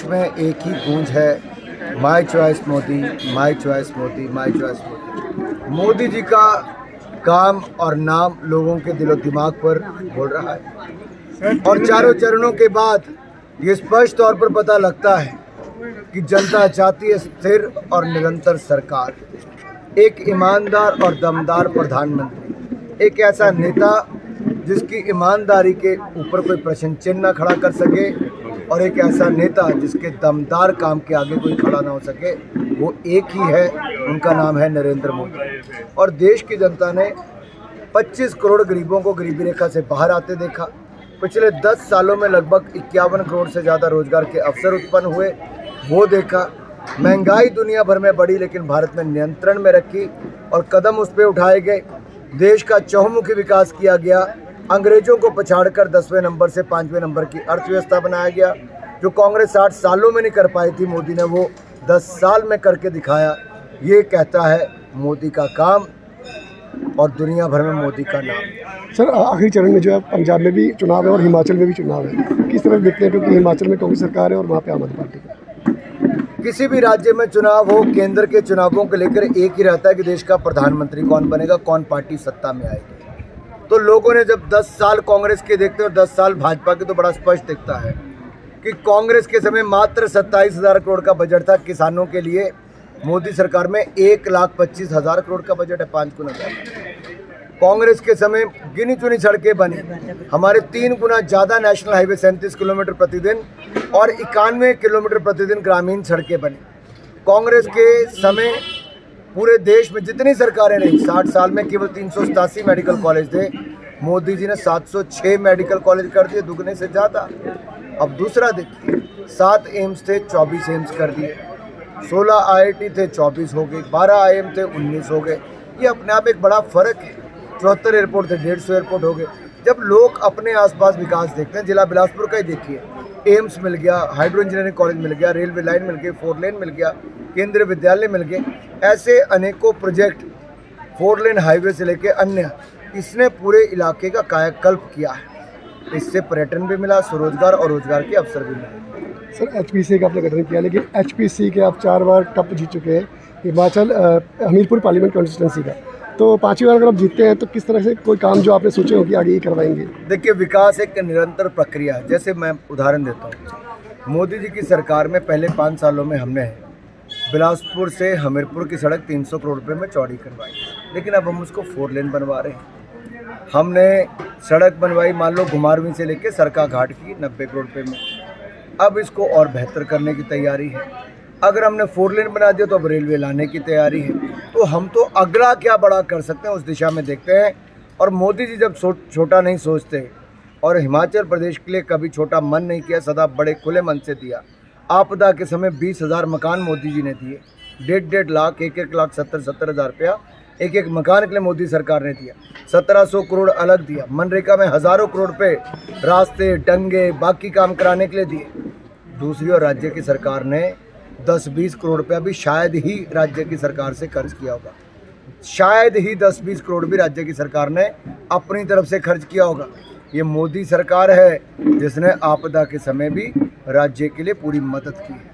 देश में एक ही गूंज है, my choice Modi, my choice Modi, my choice Modi. Modi ji का काम और नाम लोगों के दिलो दिमाग पर बोल रहा है और चारों चरणों के बाद ये स्पष्ट तौर पर पता लगता है कि जनता चाहती है स्थिर और निरंतर सरकार, एक ईमानदार और दमदार प्रधानमंत्री, एक ऐसा नेता जिसकी ईमानदारी के ऊपर कोई प्रश्न चिन्ह न खड़ा कर सके और एक ऐसा नेता जिसके दमदार काम के आगे कोई खड़ा ना हो सके। वो एक ही है, उनका नाम है नरेंद्र मोदी। और देश की जनता ने 25 करोड़ गरीबों को गरीबी रेखा से बाहर आते देखा। पिछले 10 सालों में लगभग 51 करोड़ से ज़्यादा रोजगार के अवसर उत्पन्न हुए, वो देखा। महंगाई दुनिया भर में बढ़ी लेकिन भारत में नियंत्रण में रखी और कदम उस पर उठाए गए। देश का चहुमुखी विकास किया गया। अंग्रेजों को पछाड़कर 10वें नंबर से 5वें नंबर की अर्थव्यवस्था बनाया गया। जो कांग्रेस 60 सालों में नहीं कर पाई थी, मोदी ने वो 10 साल में करके दिखाया। ये कहता है मोदी का काम और दुनिया भर में मोदी का नाम। सर, आखिरी चरण में जो है पंजाब में भी चुनाव है और हिमाचल में भी चुनाव है, किस तरह देखते हैं? क्योंकि हिमाचल में कांग्रेस सरकार है और वहाँ पे आम आदमी पार्टी का। किसी भी राज्य में चुनाव हो, केंद्र के चुनावों को लेकर एक ही रहता है कि देश का प्रधानमंत्री कौन बनेगा, कौन पार्टी सत्ता में आएगी। तो लोगों ने जब 10 साल कांग्रेस के देखते और 10 साल भाजपा के, तो बड़ा स्पष्ट दिखता है कि कांग्रेस के समय मात्र 27,000 करोड़ का बजट था किसानों के लिए। मोदी सरकार में 1,25,000 करोड़ का बजट है, 5 गुना ज़्यादा। कांग्रेस के समय गिनी चुनी सड़कें बनी, हमारे 3 गुना ज़्यादा नेशनल हाईवे 37 किलोमीटर प्रतिदिन और 91 किलोमीटर प्रतिदिन ग्रामीण सड़कें बनी। कांग्रेस के समय पूरे देश में जितनी सरकारें नहीं, 60 साल में केवल 387 मेडिकल कॉलेज थे। मोदी जी ने 706 मेडिकल कॉलेज कर दिए, दुगने से ज़्यादा। अब दूसरा देखिए, 7 एम्स थे, 24 एम्स कर दिए। 16 IIT थे, 24 हो गए। 12 IIM थे, 19 हो गए। ये अपने आप एक बड़ा फ़र्क है। 74 एयरपोर्ट थे, 150 एयरपोर्ट हो गए। जब लोग अपने आसपास विकास देखते हैं, जिला बिलासपुर का ही देखिए, एम्स मिल गया, हाइड्रो इंजीनियरिंग कॉलेज मिल गया, रेलवे लाइन मिल गई, 4 लेन मिल गया, केंद्रीय विद्यालय मिल गए। ऐसे अनेकों प्रोजेक्ट, 4 लेन हाईवे से लेके अन्य, इसने पूरे इलाके का कायाकल्प किया है। इससे पर्यटन भी मिला, स्वरोजगार और रोजगार के अवसर भी मिले। सर, HPC का आपने गठन किया, लेकिन HPC के आप 4 बार कप जीत चुके हैं, हिमाचल हमीरपुर पार्लियामेंट कॉन्स्टिट्यूंसी का। तो 5वीं बार अगर आप जीतते हैं तो किस तरह से कोई काम जो आपने सोचे हो कि आगे ये करवाएंगे? देखिए, विकास एक निरंतर प्रक्रिया है। जैसे मैं उदाहरण देता हूँ, मोदी जी की सरकार में पहले 5 सालों में हमने बिलासपुर से हमीरपुर की सड़क 300 करोड़ रुपये में चौड़ी करवाई, लेकिन अब हम उसको 4 लेन बनवा रहे हैं। हमने सड़क बनवाई, मान लो घुमारवीं से लेके सरका घाट की, 90 करोड़ रुपये में। अब इसको और बेहतर करने की तैयारी है। अगर हमने 4 लेन बना दिया तो अब रेलवे लाने की तैयारी है। तो हम तो अगला क्या बड़ा कर सकते हैं, उस दिशा में देखते हैं। और मोदी जी जब छोटा नहीं सोचते, और हिमाचल प्रदेश के लिए कभी छोटा मन नहीं किया, सदा बड़े खुले मन से दिया। आपदा के समय 20,000 मकान मोदी जी ने दिए, 1.5 लाख, 1 लाख 70 हज़ार रुपया एक मकान के लिए मोदी सरकार ने दिया। 1700 करोड़ अलग दिया। मनरेगा में हज़ारों करोड़ रुपये रास्ते, डंगे, बाकी काम कराने के लिए दिए। दूसरी ओर राज्य की सरकार ने 10-20 करोड़ रुपया भी शायद ही राज्य की सरकार से खर्च किया होगा। शायद ही 10-20 करोड़ भी राज्य की सरकार ने अपनी तरफ से खर्च किया होगा। ये मोदी सरकार है जिसने आपदा के समय भी राज्य के लिए पूरी मदद की है।